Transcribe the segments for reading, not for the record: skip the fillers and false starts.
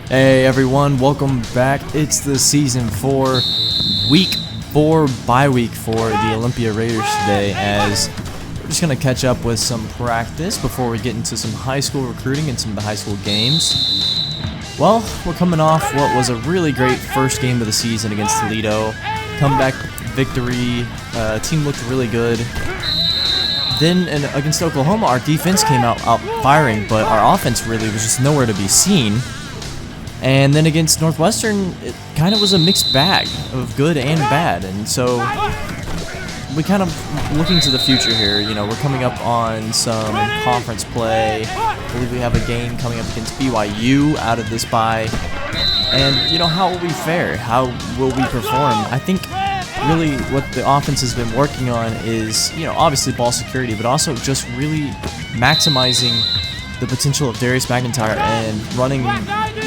Hey everyone, welcome back. It's the season 4, week 4 bye week for the Olympia Raiders today, as we're just going to catch up with some practice before we get into some high school recruiting and some of the high school games. Well, we're coming off what was a really great first game of the season against Toledo. Comeback victory, team looked really good. Then against Oklahoma, our defense came out firing, but our offense really was just nowhere to be seen. And then against Northwestern, it kind of was a mixed bag of good and bad. And so we kind of looking to the future here. You know, we're coming up on some conference play. I believe we have a game coming up against BYU out of this bye. And, you know, how will we fare? How will we perform? I think really what the offense has been working on is, you know, obviously ball security, but also just really maximizing the potential of Darius McIntyre and running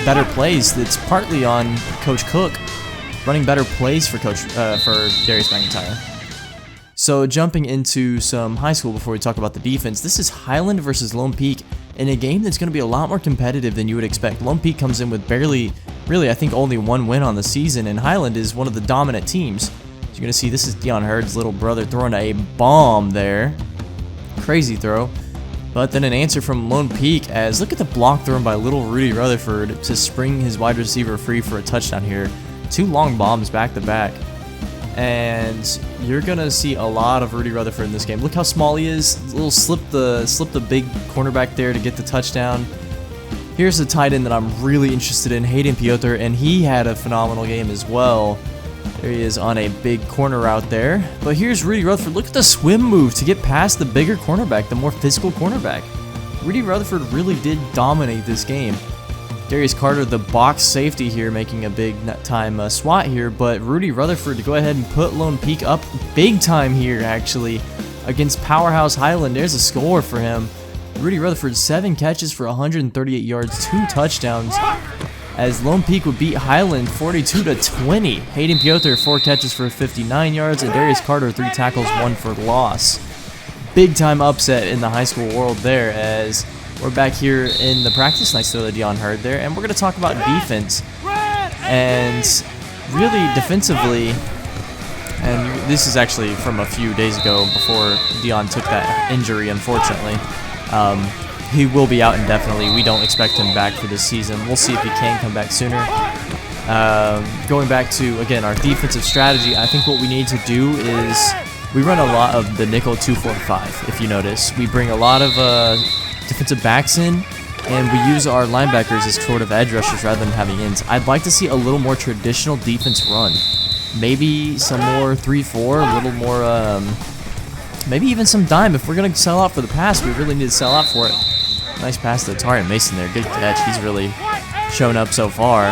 better plays. That's partly on Coach Cook running better plays for Darius McIntyre. So jumping into some high school before we talk about the defense, this is Highland versus Lone Peak in a game that's going to be a lot more competitive than you would expect. Lone Peak comes in with barely, really I think only one win on the season, and Highland is one of the dominant teams. So you're going to see this is Dion Hurd's little brother throwing a bomb there. Crazy throw. But then an answer from Lone Peak, as look at the block thrown by little Rudy Rutherford to spring his wide receiver free for a touchdown here. 2 long bombs back to back. And you're going to see a lot of Rudy Rutherford in this game. Look how small he is. A little slip the big cornerback there to get the touchdown. Here's the tight end that I'm really interested in, Hayden Piotr, and he had a phenomenal game as well. There he is on a big corner route there. But here's Rudy Rutherford. Look at the swim move to get past the bigger cornerback, the more physical cornerback. Rudy Rutherford really did dominate this game. Darius Carter, the box safety here, making a big time swat here. But Rudy Rutherford to go ahead and put Lone Peak up big time here, actually, against Powerhouse Highland. There's a score for him. Rudy Rutherford, 7 catches for 138 yards, 2 touchdowns. As Lone Peak would beat Highland 42-20. Hayden Piotr, 4 catches for 59 yards, and Darius Carter, 3 tackles, 1 for loss. Big time upset in the high school world there, as we're back here in the practice. Nice throw to Dion Hurd there, and we're going to talk about defense. And really defensively, and this is actually from a few days ago before Dion took that injury, unfortunately. He will be out indefinitely. We don't expect him back for this season. We'll see if he can come back sooner. Going back to, again, our defensive strategy, I think what we need to do is we run a lot of the nickel 2-4-5, if you notice. We bring a lot of defensive backs in, and we use our linebackers as sort of edge rushers rather than having ends. I'd like to see a little more traditional defense run. Maybe some more 3-4, a little more, maybe even some dime. If we're going to sell out for the pass, we really need to sell out for it. Nice pass to Tarian Mason there. Good catch. He's really shown up so far.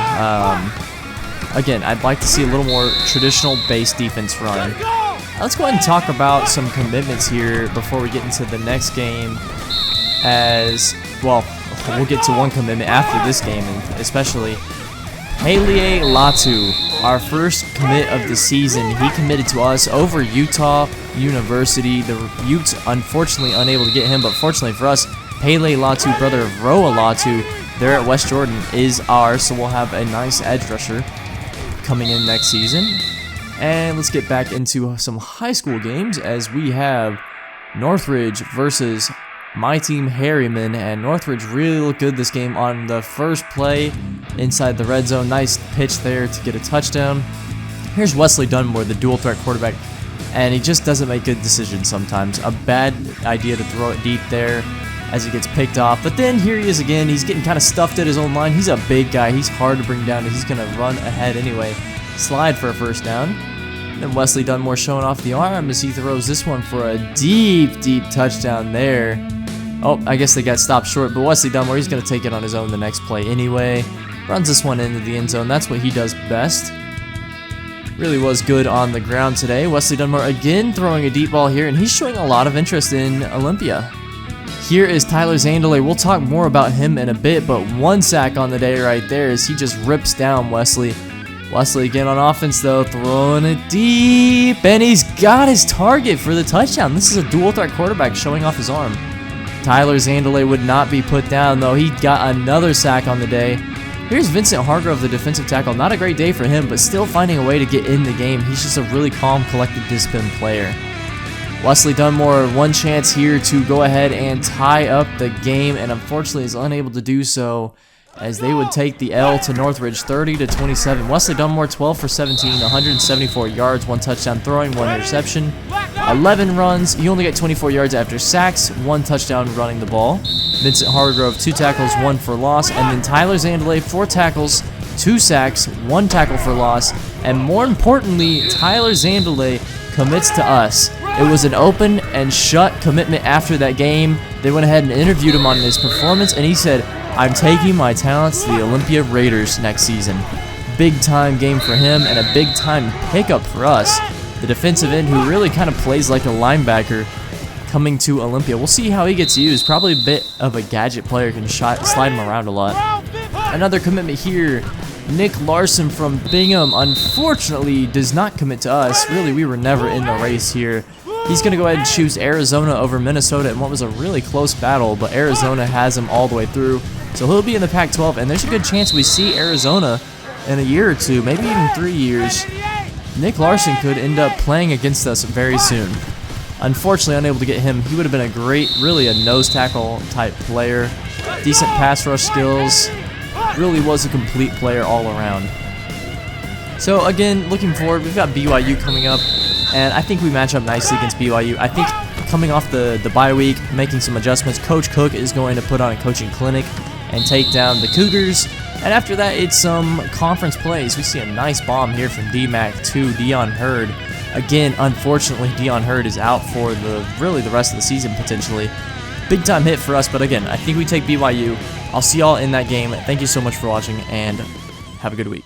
Again, I'd like to see a little more traditional base defense run. Let's go ahead and talk about some commitments here before we get into the next game. As, well, we'll get to one commitment after this game, and especially Haile Latu, our first commit of the season. He committed to us over Utah University. The Utes unfortunately unable to get him, but fortunately for us, Haile Latu, brother of Roa Latu, there at West Jordan, is ours. So we'll have a nice edge rusher coming in next season. And let's get back into some high school games, as we have Northridge versus my team, Harriman. And Northridge really looked good this game on the first play inside the red zone. Nice pitch there to get a touchdown. Here's Wesley Dunmore, the dual threat quarterback, and he just doesn't make good decisions sometimes. A bad idea to throw it deep there as he gets picked off. But then here he is again. He's getting kind of stuffed at his own line. He's a big guy. He's hard to bring down, and he's going to run ahead anyway. Slide for a first down. And then Wesley Dunmore showing off the arm as he throws this one for a deep, deep touchdown there. Oh, I guess they got stopped short, but Wesley Dunmore, he's going to take it on his own the next play anyway. Runs this one into the end zone. That's what he does best. Really was good on the ground today. Wesley Dunmore again throwing a deep ball here, and he's showing a lot of interest in Olympia. Here is Tyler Zandelay. We'll talk more about him in a bit, but 1 sack on the day right there as he just rips down Wesley. Wesley again on offense, though, throwing it deep, and he's got his target for the touchdown. This is a dual threat quarterback showing off his arm. Tyler Zandelay would not be put down, though. He got another sack on the day. Here's Vincent Hargrove, the defensive tackle. Not a great day for him, but still finding a way to get in the game. He's just a really calm, collected, disciplined player. Wesley Dunmore, one chance here to go ahead and tie up the game, and unfortunately is unable to do so as they would take the L to Northridge 30-27. Wesley Dunmore 12 for 17, 174 yards, 1 touchdown throwing, 1 interception, 11 runs. He only got 24 yards after sacks, 1 touchdown running the ball. Vincent Hargrove 2 tackles, 1 for loss, and then Tyler Zandelay 4 tackles, 2 sacks, 1 tackle for loss, and more importantly, Tyler Zandelay commits to us. It was an open and shut commitment after that game. They went ahead and interviewed him on his performance, and he said, "I'm taking my talents to the Olympia Raiders next season." Big time game for him and a big time pickup for us. The defensive end who really kind of plays like a linebacker coming to Olympia. We'll see how he gets used. Probably a bit of a gadget player, can slide him around a lot. Another commitment here. Nick Larson from Bingham, unfortunately, does not commit to us. Really, we were never in the race here. He's going to go ahead and choose Arizona over Minnesota in what was a really close battle, but Arizona has him all the way through. So he'll be in the Pac-12, and there's a good chance we see Arizona in a year or two, maybe even 3 years. Nick Larson could end up playing against us very soon. Unfortunately, unable to get him. He would have been a great, really a nose tackle type player. Decent pass rush skills. Really was a complete player all around. So again, looking forward, we've got BYU coming up, and I think we match up nicely against BYU. I think coming off the bye week, making some adjustments, Coach Cook is going to put on a coaching clinic and take down the Cougars. And after that, it's some conference plays. We see a nice bomb here from DMAC to Dion Hurd. Again, unfortunately, Dion Hurd is out for really the rest of the season potentially. Big time hit for us, but again, I think we take BYU. I'll see y'all in that game. Thank you so much for watching, and have a good week.